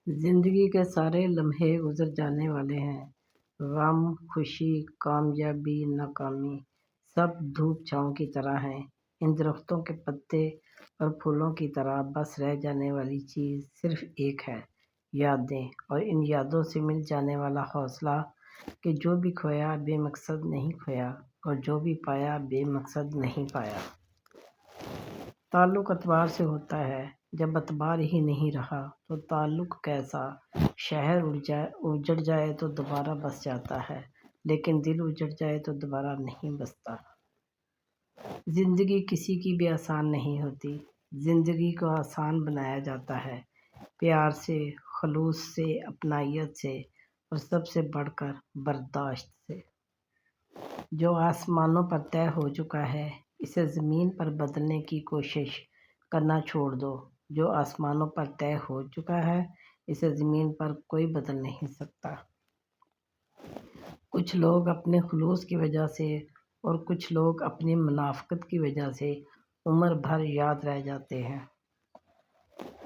زندگی کے سارے لمحے گزر جانے والے ہیں۔ غم، خوشی، کامیابی، ناکامی، سب دھوپ چھاؤں کی طرح ہیں۔ ان درختوں کے پتے اور پھولوں کی طرح بس رہ جانے والی چیز صرف ایک ہے، یادیں، اور ان یادوں سے مل جانے والا حوصلہ کہ جو بھی کھویا بے مقصد نہیں کھویا، اور جو بھی پایا بے مقصد نہیں پایا۔ تعلق اتبار سے ہوتا ہے، جب اتبار ہی نہیں رہا تو تعلق کیسا؟ شہر اجڑ جائے تو دوبارہ بس جاتا ہے، لیکن دل اجڑ جائے تو دوبارہ نہیں بستا۔ زندگی کسی کی بھی آسان نہیں ہوتی۔ زندگی کو آسان بنایا جاتا ہے پیار سے، خلوص سے، اپنائیت سے، اور سب سے بڑھ کر برداشت سے۔ جو آسمانوں پر طے ہو چکا ہے، اسے زمین پر بدلنے کی کوشش کرنا چھوڑ دو۔ جو آسمانوں پر طے ہو چکا ہے، اسے زمین پر کوئی بدل نہیں سکتا۔ کچھ لوگ اپنے خلوص کی وجہ سے اور کچھ لوگ اپنی منافقت کی وجہ سے عمر بھر یاد رہ جاتے ہیں۔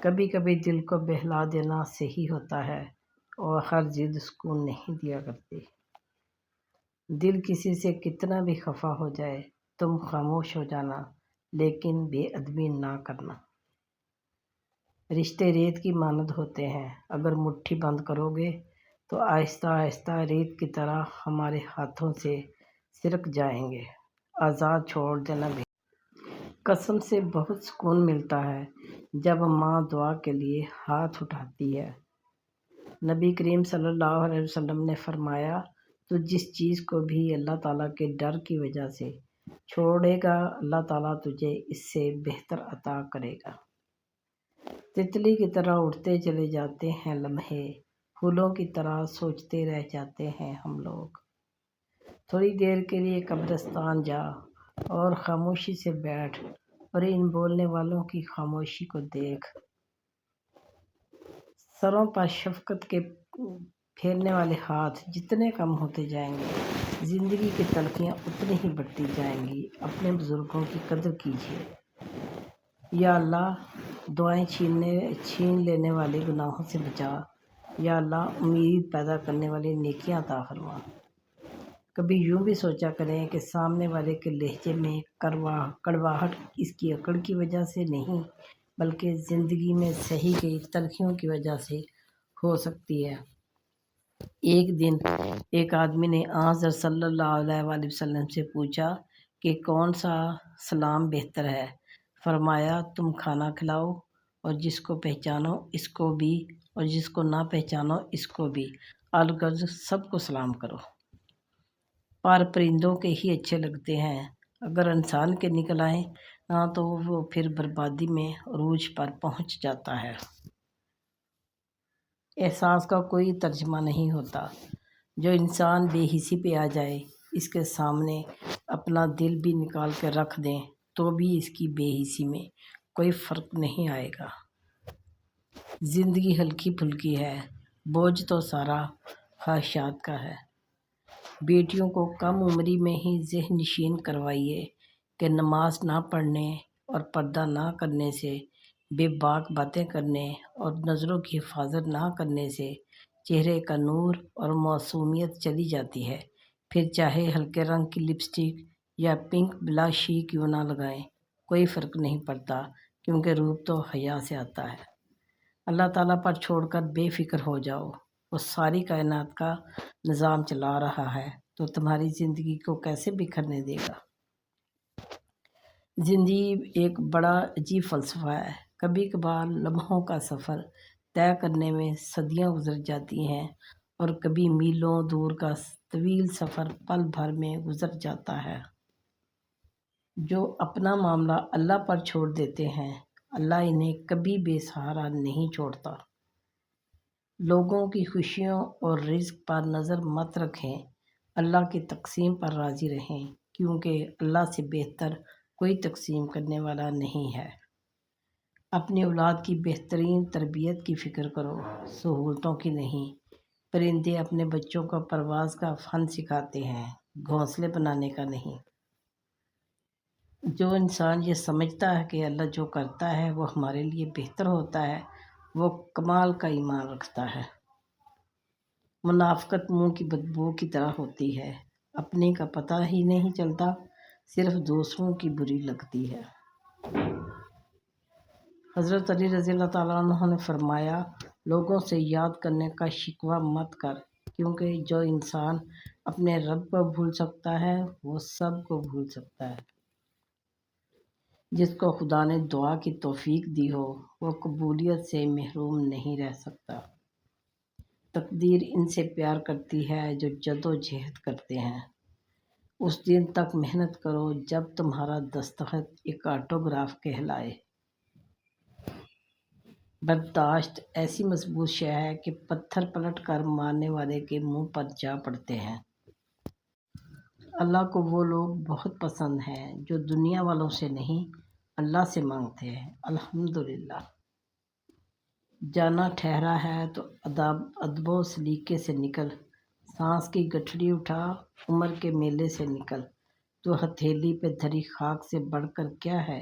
کبھی کبھی دل کو بہلا دینا صحیح ہوتا ہے، اور ہر ضد سکون نہیں دیا کرتی۔ دل کسی سے کتنا بھی خفا ہو جائے، تم خاموش ہو جانا، لیکن بے ادبی نہ کرنا۔ رشتے ریت کی مانند ہوتے ہیں، اگر مٹھی بند کرو گے تو آہستہ آہستہ ریت کی طرح ہمارے ہاتھوں سے سرک جائیں گے۔ آزاد چھوڑ دینا بھی۔ قسم سے بہت سکون ملتا ہے جب ماں دعا کے لیے ہاتھ اٹھاتی ہے۔ نبی کریم صلی اللہ علیہ وسلم نے فرمایا، تو جس چیز کو بھی اللہ تعالیٰ کے ڈر کی وجہ سے چھوڑے گا، اللہ تعالیٰ تجھے اس سے بہتر عطا کرے گا۔ تتلی کی طرح اٹھتے چلے جاتے ہیں لمحے، پھولوں کی طرح سوچتے رہ جاتے ہیں ہم لوگ۔ تھوڑی دیر کے لیے قبرستان جا اور خاموشی سے بیٹھ، اور ان بولنے والوں کی خاموشی کو دیکھ۔ سروں پر شفقت کے پھیرنے والے ہاتھ جتنے کم ہوتے جائیں گے، زندگی کی تلخیاں اتنی ہی بڑھتی جائیں گی۔ اپنے بزرگوں کی قدر کیجیے۔ یا اللہ، دعائیں چھین لینے والے گناہوں سے بچا۔ یا اللہ، امید پیدا کرنے والی نیکیاں عطا فرما۔ کبھی یوں بھی سوچا کریں کہ سامنے والے کے لہجے میں کڑواہٹ اس کی عقل کی وجہ سے نہیں، بلکہ زندگی میں سہی گئی تلخیوں کی وجہ سے ہو سکتی ہے۔ ایک دن ایک آدمی نے حضرت صلی اللہ علیہ وآلہ وسلم سے پوچھا کہ کون سا سلام بہتر ہے؟ فرمایا، تم کھانا کھلاؤ، اور جس کو پہچانو اس کو بھی، اور جس کو نہ پہچانو اس کو بھی، الغرض سب کو سلام کرو۔ پر پرندوں کے ہی اچھے لگتے ہیں، اگر انسان کے نکل آئیں تو وہ پھر بربادی میں عروج پر پہنچ جاتا ہے۔ احساس کا کوئی ترجمہ نہیں ہوتا۔ جو انسان بے حسی پہ آ جائے، اس کے سامنے اپنا دل بھی نکال کے رکھ دیں تو بھی اس کی بے حسی میں کوئی فرق نہیں آئے گا۔ زندگی ہلکی پھلکی ہے، بوجھ تو سارا خواہشات کا ہے۔ بیٹیوں کو کم عمری میں ہی ذہن نشین کروائیے کہ نماز نہ پڑھنے اور پردہ نہ کرنے سے، بے باک باتیں کرنے اور نظروں کی حفاظت نہ کرنے سے چہرے کا نور اور معصومیت چلی جاتی ہے۔ پھر چاہے ہلکے رنگ کی لپسٹک یا پنک بلش ہی کیوں نہ لگائیں، کوئی فرق نہیں پڑتا، کیونکہ روپ تو حیا سے آتا ہے۔ اللہ تعالیٰ پر چھوڑ کر بے فکر ہو جاؤ، وہ ساری کائنات کا نظام چلا رہا ہے تو تمہاری زندگی کو کیسے بکھرنے دے گا؟ زندگی ایک بڑا عجیب فلسفہ ہے۔ کبھی کبھار لمحوں کا سفر طے کرنے میں صدیاں گزر جاتی ہیں، اور کبھی میلوں دور کا طویل سفر پل بھر میں گزر جاتا ہے۔ جو اپنا معاملہ اللہ پر چھوڑ دیتے ہیں، اللہ انہیں کبھی بے سہارا نہیں چھوڑتا۔ لوگوں کی خوشیوں اور رزق پر نظر مت رکھیں، اللہ کی تقسیم پر راضی رہیں، کیونکہ اللہ سے بہتر کوئی تقسیم کرنے والا نہیں ہے۔ اپنی اولاد کی بہترین تربیت کی فکر کرو، سہولتوں کی نہیں۔ پرندے اپنے بچوں کو پرواز کا فن سکھاتے ہیں، گھونسلے بنانے کا نہیں۔ جو انسان یہ سمجھتا ہے کہ اللہ جو کرتا ہے وہ ہمارے لیے بہتر ہوتا ہے، وہ کمال کا ایمان رکھتا ہے۔ منافقت منہ کی بدبو کی طرح ہوتی ہے، اپنے کا پتہ ہی نہیں چلتا، صرف دوسروں کی بری لگتی ہے۔ حضرت علی رضی اللہ تعالیٰ عنہ نے فرمایا، لوگوں سے یاد کرنے کا شکوہ مت کر، کیونکہ جو انسان اپنے رب کو بھول سکتا ہے وہ سب کو بھول سکتا ہے۔ جس کو خدا نے دعا کی توفیق دی ہو وہ قبولیت سے محروم نہیں رہ سکتا۔ تقدیر ان سے پیار کرتی ہے جو جدوجہد کرتے ہیں۔ اس دن تک محنت کرو جب تمہارا دستخط ایک آٹوگراف کہلائے۔ برداشت ایسی مضبوط شے ہے کہ پتھر پلٹ کر مارنے والے کے منہ پر جا پڑتے ہیں۔ اللہ کو وہ لوگ بہت پسند ہیں جو دنیا والوں سے نہیں اللہ سے مانگتے ہیں۔ الحمدللہ۔ جانا ٹھہرا ہے تو ادب و سلیقے سے نکل، سانس کی گٹھڑی اٹھا، عمر کے میلے سے نکل، تو ہتھیلی پہ دھری خاک سے بڑھ کر کیا ہے،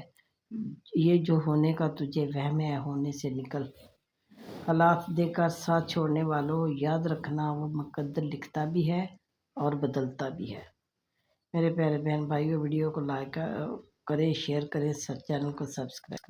یہ جو ہونے کا تجھے وہم ہے ہونے سے نکل۔ حالات دیکھ کر ساتھ چھوڑنے والوں، یاد رکھنا وہ مقدر لکھتا بھی ہے اور بدلتا بھی ہے۔ میرے پیارے بہن بھائیوں، ویڈیو کو لائک کریں، شیئر کریں، چینل کو سبسکرائب کریں۔